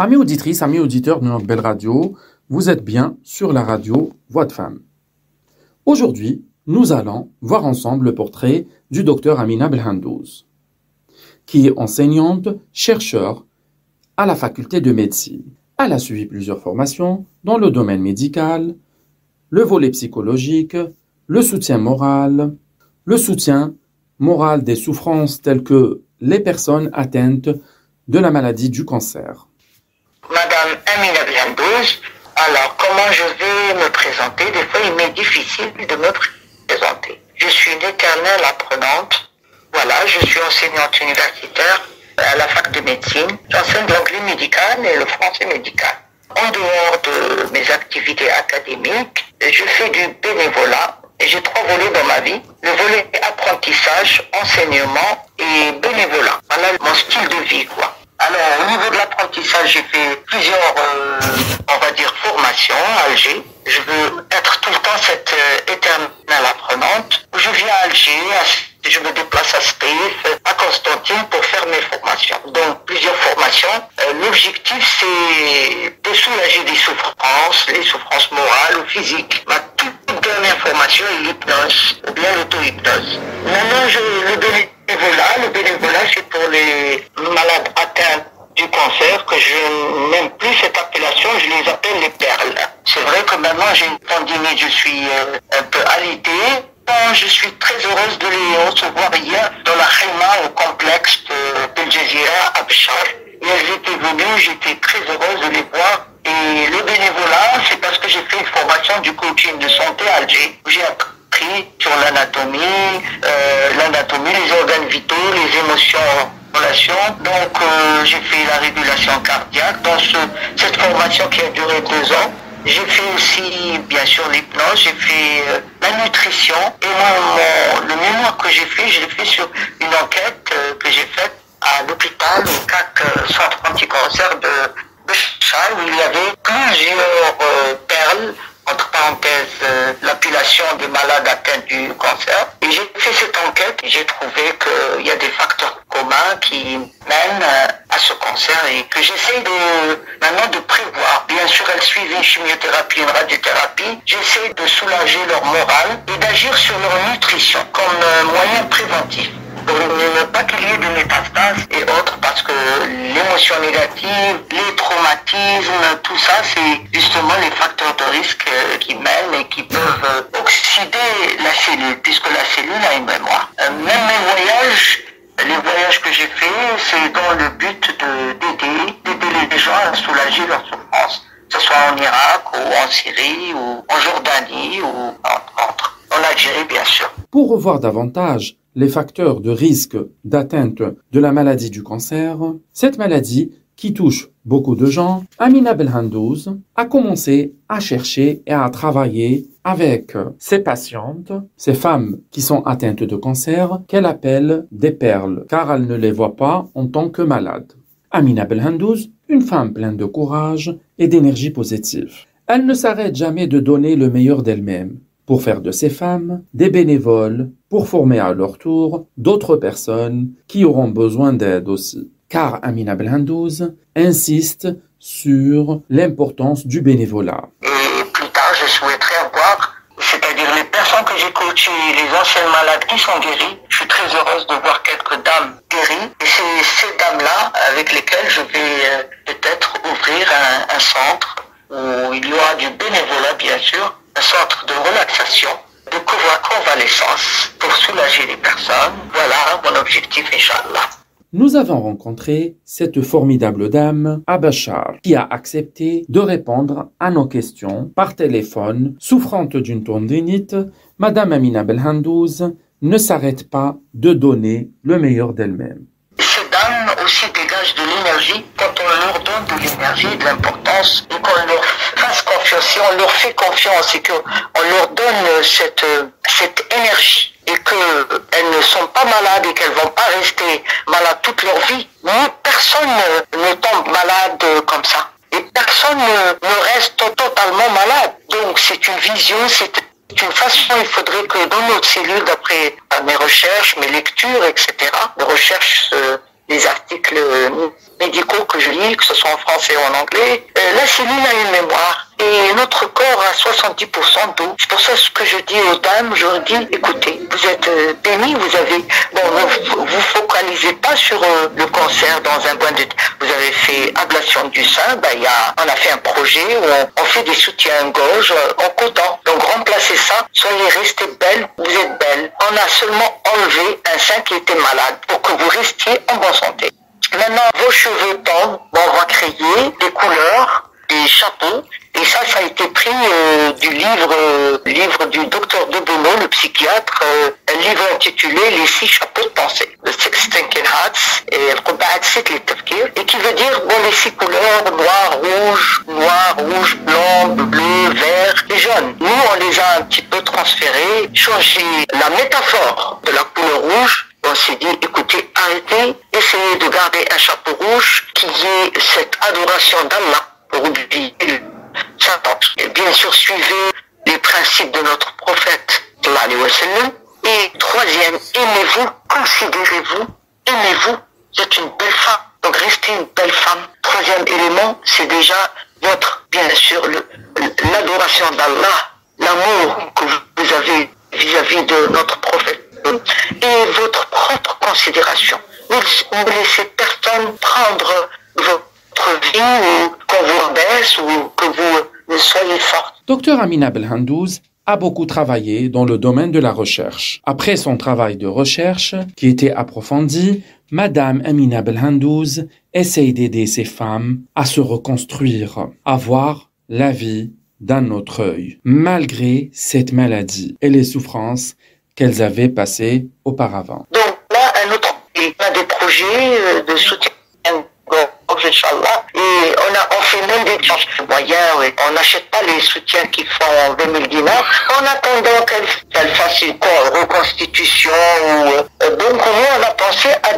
Amis auditrices, amis auditeurs de notre belle radio, vous êtes bien sur la radio Voix de Femme. Aujourd'hui, nous allons voir ensemble le portrait du docteur Amina Belhandouz, qui est enseignante, chercheur à la faculté de médecine. Elle a suivi plusieurs formations dans le domaine médical, le volet psychologique, le soutien moral des souffrances telles que les personnes atteintes de la maladie du cancer. Madame Amina Belhandouz, alors comment je vais me présenter? Des fois, il m'est difficile de me présenter. Je suis une éternelle apprenante. Voilà, je suis enseignante universitaire à la fac de médecine. J'enseigne l'anglais médical et le français médical. En dehors de mes activités académiques, je fais du bénévolat et j'ai 3 volets dans ma vie. Le volet apprentissage, enseignement et bénévolat. Voilà mon style de vie, quoi. Alors, au niveau de l'apprentissage, j'ai fait plusieurs, formations à Alger. Je veux être tout le temps cette éternelle apprenante. Je viens à Alger, je me déplace à Stif, à Constantine pour faire mes formations. Donc, plusieurs formations. L'objectif, c'est de soulager des souffrances, les souffrances morales ou physiques. Ma toute dernière formation est l'hypnose, ou bien l'auto-hypnose. Maintenant, le bénévolat, c'est pour les malades atteints du cancer, que je n'aime plus cette appellation, je les appelle les perles. C'est vrai que maintenant j'ai une pandémie, je suis un peu alitée. Je suis très heureuse de les recevoir hier dans la Khayma au complexe de El Jazeera à Béchar. Et elles étaient venues, j'étais très heureuse de les voir. Et le bénévolat, c'est parce que j'ai fait une formation du coaching de santé à Alger. J'ai appris sur l'anatomie, les organes vitaux, les émotions, relations. Donc j'ai fait la régulation cardiaque dans cette formation qui a duré 2 ans. J'ai fait aussi, bien sûr, l'hypnose, j'ai fait la nutrition. Et moi, le mémoire que j'ai fait, je l'ai fait sur une enquête que j'ai faite à l'hôpital, au CAC Centre Anticancer de Béchar, où il y avait plusieurs perles, entre parenthèses, l'appellation des malades atteints du cancer. Et j'ai fait cette enquête et j'ai trouvé qu'il y a des facteurs communs qui mènent à ce cancer et que j'essaie maintenant de prévoir. Bien sûr, elles suivent une chimiothérapie, une radiothérapie. J'essaie de soulager leur morale et d'agir sur leur nutrition comme moyen préventif, pour ne pas qu'il y ait de métastases et autres, parce que l'émotion négative, les traumatismes, tout ça, c'est justement les facteurs de risque qui mènent et qui peuvent oxyder la cellule, puisque la cellule a une mémoire. Même les voyages que j'ai faits, c'est dans le but d'aider les gens à soulager leurs souffrances, que ce soit en Irak ou en Syrie ou en Jordanie ou en Algérie, bien sûr. Pour revoir davantage les facteurs de risque d'atteinte de la maladie du cancer, cette maladie qui touche beaucoup de gens, Amina Belhandouz a commencé à chercher et à travailler avec ces patientes, ces femmes qui sont atteintes de cancer, qu'elle appelle des perles, car elle ne les voit pas en tant que malades. Amina Belhandouz, une femme pleine de courage et d'énergie positive. Elle ne s'arrête jamais de donner le meilleur d'elle-même, pour faire de ces femmes des bénévoles, pour former à leur tour d'autres personnes qui auront besoin d'aide aussi. Car Amina Belhandouz insiste sur l'importance du bénévolat. Et plus tard, je souhaiterais avoir, c'est-à-dire les personnes que j'ai coachées, les anciennes malades qui sont guéries. Je suis très heureuse de voir quelques dames guéries. Et c'est ces dames-là avec lesquelles je vais peut-être ouvrir un centre où il y aura du bénévolat, bien sûr, un centre de relaxation, de convalescence pour soulager les personnes. Voilà mon objectif, Inch'Allah. Nous avons rencontré cette formidable dame à Béchar qui a accepté de répondre à nos questions par téléphone. Souffrante d'une tendinite, Madame Amina Belhandouz ne s'arrête pas de donner le meilleur d'elle-même. Ces dames aussi dégagent de l'énergie quand on leur donne de l'énergie et de l'importance et qu'on leur fasse confiance. Si on leur fait confiance et qu'on leur donne cette énergie et qu'elles ne sont pas malades et qu'elles vont pas rester malades toute leur vie, personne ne tombe malade comme ça. Et personne ne reste totalement malade. Donc c'est une vision, c'est une façon, il faudrait que dans notre cellule, d'après mes recherches, mes lectures, etc., mes recherches les articles médicaux que je lis, que ce soit en français ou en anglais, la cellule a une mémoire. Et notre corps a 70% d'eau. C'est pour ça que je dis aux dames, je leur dis, écoutez, vous êtes bénis, vous focalisez pas sur le cancer dans un point de... Vous avez fait ablation du sein, on a fait un projet où on fait des soutiens-gorge en coton. Donc remplacez ça, soyez restés belles, vous êtes belles. On a seulement enlevé un sein qui était malade pour que vous restiez en bonne santé. Maintenant, vos cheveux tombent, on va créer des couleurs, des chapeaux. Et ça a été pris du livre du docteur De Bono, le psychiatre, un livre intitulé Les 6 chapeaux de pensée, The Six Thinking Hats, et qui veut dire, les 6 couleurs, noir, rouge, blanc, bleu, vert et jaune. Nous, on les a un petit peu transférés, changé la métaphore de la couleur rouge. On s'est dit, écoutez, arrêtez, essayez de garder un chapeau rouge qui ait cette adoration d'Allah pour oublier Satan. Et bien sûr, suivez les principes de notre prophète, sallallahu alayhi wa sallam. Et troisième, aimez-vous, considérez-vous, aimez-vous, vous êtes une belle femme. Donc restez une belle femme. Troisième élément, c'est déjà bien sûr, l'adoration d'Allah, l'amour que vous avez vis-à-vis de notre prophète. Et votre propre considération. Ne laissez personne prendre votre vie ou qu'on vous rabaisse ou que vous soyez forte. Dr Amina Belhandouz a beaucoup travaillé dans le domaine de la recherche. Après son travail de recherche, qui était approfondi, Madame Amina Belhandouz essaye d'aider ces femmes à se reconstruire, à voir la vie d'un autre œil, malgré cette maladie et les souffrances qu'elles avaient passées auparavant. Donc là, on a des projets de soutien, Inch'Allah, et on fait même des moyens, on n'achète pas les soutiens qui font 20 000 dinars, en attendant qu'elle fasse une reconstitution. Donc nous, on a pensé à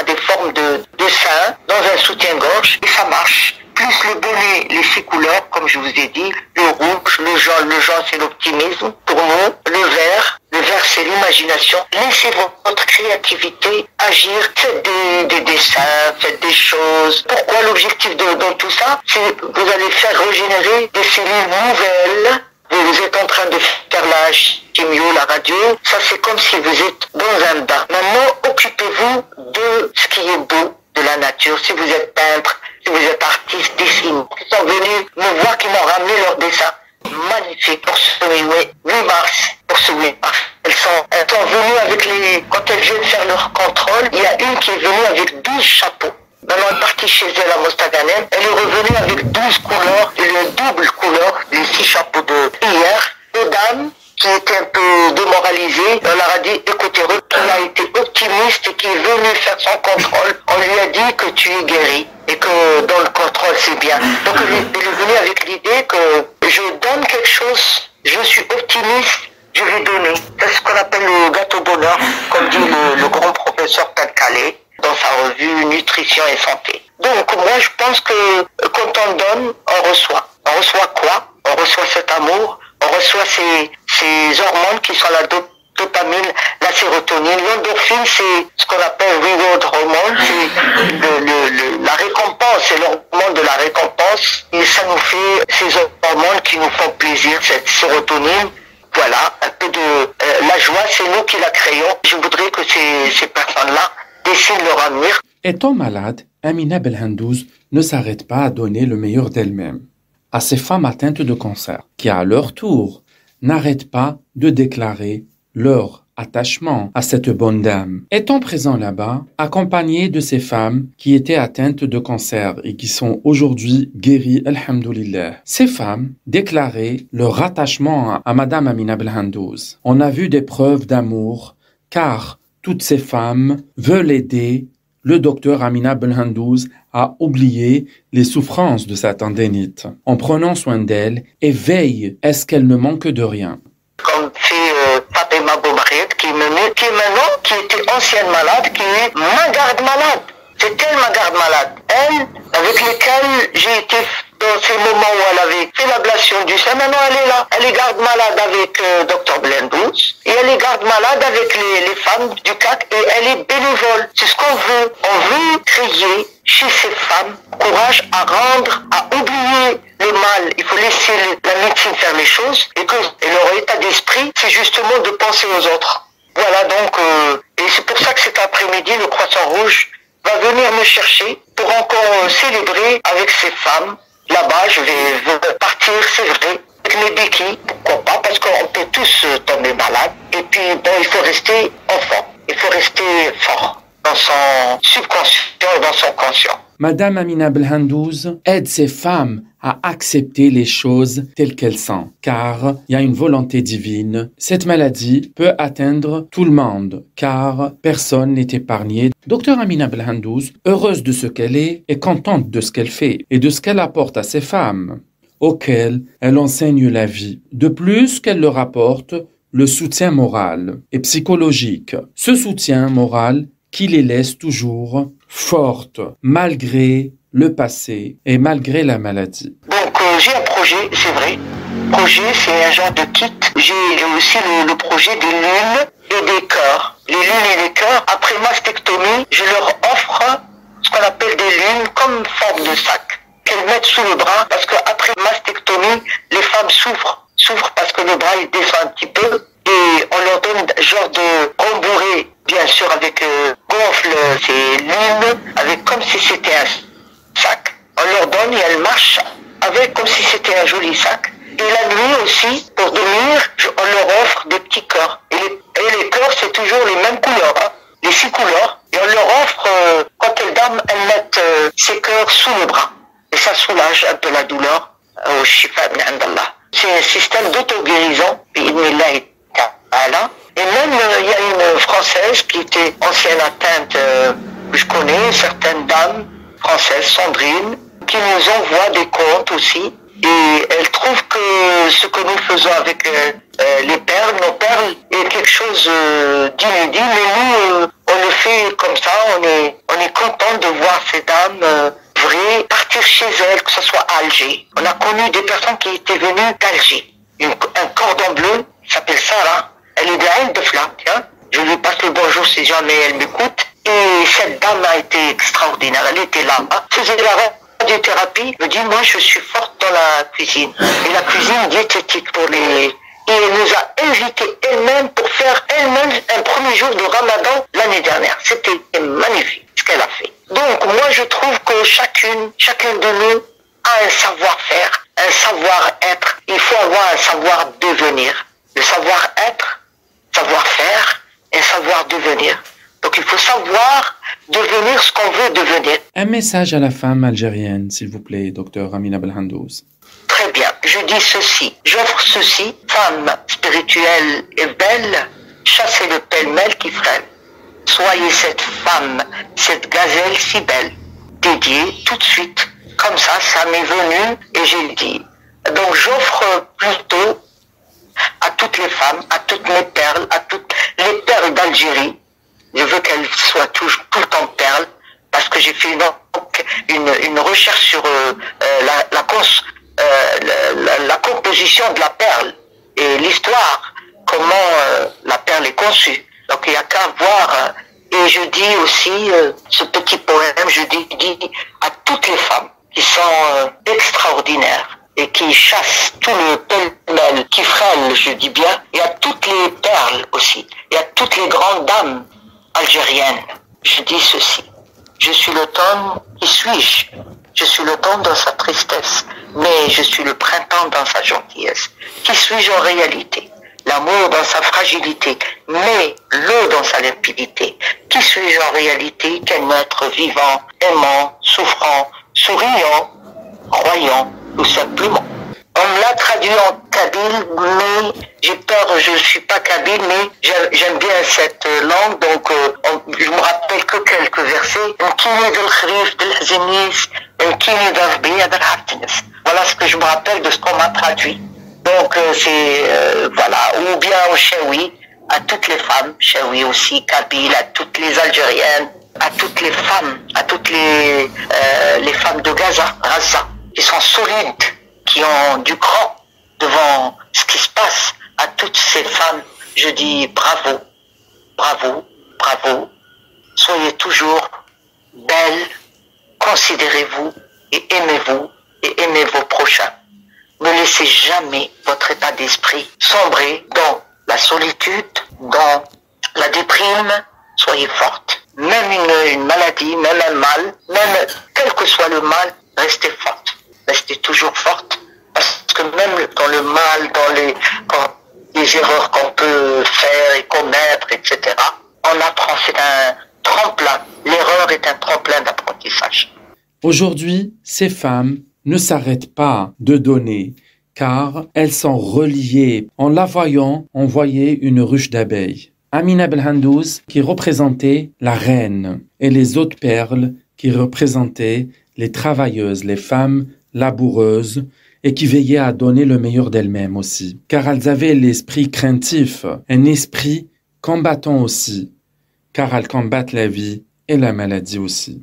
des formes de dessin dans un soutien-gorge, et ça marche. Plus le bonnet, les 6 couleurs, comme je vous ai dit, le rouge, le jaune c'est l'optimisme. Pour nous, le vert c'est l'imagination. Laissez votre créativité agir, faites des dessins, faites des choses. Pourquoi l'objectif dans tout ça? C'est que vous allez faire régénérer des cellules nouvelles. Vous êtes en train de faire la chimio, la radio. Ça, c'est comme si vous êtes dans un bain. Maintenant, occupez-vous de ce qui est beau de la nature. Si vous êtes peintre, si vous êtes artiste, dessinez. Ils sont venus me voir, qui m'ont ramené leurs dessins magnifiques pour ce 8 mars. Elles sont venues avec quand elles viennent faire leur contrôle, il y a une qui est venue avec 12 chapeaux. Maintenant, elle est partie chez elle à Mostaganem. Elle est revenue avec 12 couleurs, et le double couleur des 6 chapeaux de hier. Deux dames qui étaient un peu démoralisées, on leur a dit, écoutez, il a été optimiste et qui est venu faire son contrôle. On lui a dit que tu es guéri et que dans le contrôle, c'est bien. Donc, elle est venue avec l'idée que je donne quelque chose, je suis optimiste, je vais donner. C'est ce qu'on appelle le gâteau bonheur, comme dit le grand professeur Calais dans sa revue Nutrition et Santé. Donc moi je pense que quand on donne, on reçoit. On reçoit quoi? On reçoit cet amour, on reçoit ces hormones qui sont la dopamine, la sérotonine. L'endorphine, c'est ce qu'on appelle reward hormone, c'est la récompense, c'est l'hormone de la récompense. Et ça nous fait ces hormones qui nous font plaisir, cette sérotonine. Voilà, un peu de la joie, c'est nous qui la créons. Je voudrais que ces personnes-là dessinent leur avenir. Étant malade, Amina Belhandouz ne s'arrête pas à donner le meilleur d'elle-même à ces femmes atteintes de cancer, qui à leur tour n'arrêtent pas de déclarer leur attachement à cette bonne dame. Étant présent là-bas, accompagné de ces femmes qui étaient atteintes de cancer et qui sont aujourd'hui guéries, alhamdoulilah, ces femmes déclaraient leur attachement à Madame Amina Belhandouz. On a vu des preuves d'amour, car toutes ces femmes veulent aider le docteur Amina Belhandouz à oublier les souffrances de sa tendinite, en prenant soin d'elle et veillent à ce qu'elle ne manque de rien. Comme fait Fatima Boumarid, qui était ancienne malade, qui est ma garde malade. C'est elle ma garde malade. Elle, avec laquelle j'ai été dans ces moments où elle avait fait l'ablation du sein, maintenant elle est là. Elle est garde-malade avec Dr Blendous et elle est garde-malade avec les femmes du CAC et elle est bénévole. C'est ce qu'on veut. On veut créer chez ces femmes courage à rendre, à oublier le mal. Il faut laisser la médecine faire les choses et que leur état d'esprit, c'est justement de penser aux autres. Voilà donc, et c'est pour ça que cet après-midi, le Croissant Rouge va venir me chercher pour encore célébrer avec ces femmes. Là-bas, je vais partir, c'est vrai, avec mes béquilles, pourquoi pas, parce qu'on peut tous tomber malade. Et puis, bon, il faut rester enfant, il faut rester fort dans son subconscient et dans son conscient. Madame Amina Belhandouz aide ces femmes à accepter les choses telles qu'elles sont, car il y a une volonté divine. Cette maladie peut atteindre tout le monde, car personne n'est épargné. Docteur Amina Belhandouz, heureuse de ce qu'elle est contente de ce qu'elle fait et de ce qu'elle apporte à ces femmes, auxquelles elle enseigne la vie. De plus qu'elle leur apporte le soutien moral et psychologique. Ce soutien moral qui les laisse toujours fortes, malgré le passé et malgré la maladie. Donc j'ai un projet, c'est vrai. Projet, c'est un genre de kit. J'ai aussi le projet des lunes et des cœurs. Les lunes et les cœurs, après mastectomie, je leur offre ce qu'on appelle des lunes comme forme de sac qu'elles mettent sous le bras parce qu'après mastectomie, les femmes souffrent parce que le bras il descend un petit peu et on leur donne genre de rembourré, bien sûr avec gonfle ces lunes avec comme si c'était un sac. On leur donne et elles marchent avec comme si c'était un joli sac. Et la nuit aussi, pour dormir, on leur offre des petits cœurs. Et les cœurs, c'est toujours les mêmes couleurs, hein, les 6 couleurs. Et on leur offre, quand elles dorment, elles mettent ces cœurs sous le bras. Et ça soulage un peu la douleur au shifa min indallah. C'est un système d'auto-guérison, et même, il y a une Française qui était ancienne atteinte, que je connais, certaines dames françaises, Sandrine, qui nous envoient des comptes aussi. Et elle trouve que ce que nous faisons avec les perles, nos perles, est quelque chose d'inédit. Mais nous, on le fait comme ça, on est content de voir ces dames vraies partir chez elles, que ce soit à Alger. On a connu des personnes qui étaient venues d'Alger. Un cordon bleu, s'appelle Sarah. Elle est de Ain de Fla, tiens. Je lui passe le bonjour si jamais elle m'écoute. Et cette dame a été extraordinaire. Elle était là, faisait la radiothérapie. Elle me dit, moi je suis forte dans la cuisine. Et la cuisine diététique pour les... Et elle nous a invités elle-même pour faire elle-même un premier jour de Ramadan l'année dernière. C'était magnifique ce qu'elle a fait. Donc moi je trouve que chacun de nous a un savoir-faire, un savoir-être. Il faut avoir un savoir-devenir. Le savoir-être, savoir-faire et savoir-devenir. Donc il faut savoir devenir ce qu'on veut devenir. Un message à la femme algérienne, s'il vous plaît, docteur Amina Belhandouz. Très bien, je dis ceci, j'offre ceci, femme spirituelle et belle, chassez le pêle-mêle qui freine. Soyez cette femme, cette gazelle si belle, dédiée tout de suite. Comme ça m'est venu et j'ai dit. Donc j'offre plutôt à toutes les femmes, à toutes mes perles, à toutes les perles d'Algérie. Je veux qu'elles soient toujours tout le temps perles, parce que j'ai fait une recherche sur la composition de la perle et l'histoire, comment la perle est conçue. Donc il n'y a qu'à voir. Et je dis aussi, ce petit poème, je dis à toutes les femmes qui sont extraordinaires et qui chassent tout le pêle-mêle, qui frêle, je dis bien, et à toutes les perles aussi, et à toutes les grandes dames algériennes. Je dis ceci, je suis l'automne, qui suis-je? Je suis l'automne dans sa tristesse, mais je suis le printemps dans sa gentillesse. Qui suis-je en réalité? L'amour dans sa fragilité, mais l'eau dans sa limpidité. Qui suis-je en réalité? Qu'un être vivant, aimant, souffrant, souriant, croyant, tout simplement. On me l'a traduit en kabyle, mais j'ai peur, je ne suis pas kabyle, mais j'aime bien cette langue, donc je me rappelle que quelques versets. Voilà ce que je me rappelle de ce qu'on m'a traduit. Donc voilà, ou bien au Chaoui, à toutes les femmes, Chaoui aussi, kabyle, à toutes les Algériennes, à toutes les femmes, à toutes les femmes de Gaza, qui sont solides, qui ont du cran devant ce qui se passe. À toutes ces femmes, je dis bravo, bravo, bravo. Soyez toujours belles, considérez-vous et aimez vos prochains. Ne laissez jamais votre état d'esprit sombrer dans la solitude, dans la déprime. Soyez forte. Même une maladie, même un mal, même quel que soit le mal, restez forte. Restez toujours forte. Parce que même dans le mal, dans les erreurs qu'on peut faire et commettre, etc., on apprend. C'est un tremplin. L'erreur est un tremplin d'apprentissage. Aujourd'hui, ces femmes ne s'arrêtent pas de donner, car elles sont reliées. En la voyant, on voyait une ruche d'abeilles. Amina Belhandouz qui représentait la reine et les autres perles qui représentaient les travailleuses, les femmes laboureuses et qui veillaient à donner le meilleur d'elles-mêmes aussi. Car elles avaient l'esprit craintif, un esprit combattant aussi, car elles combattent la vie et la maladie aussi.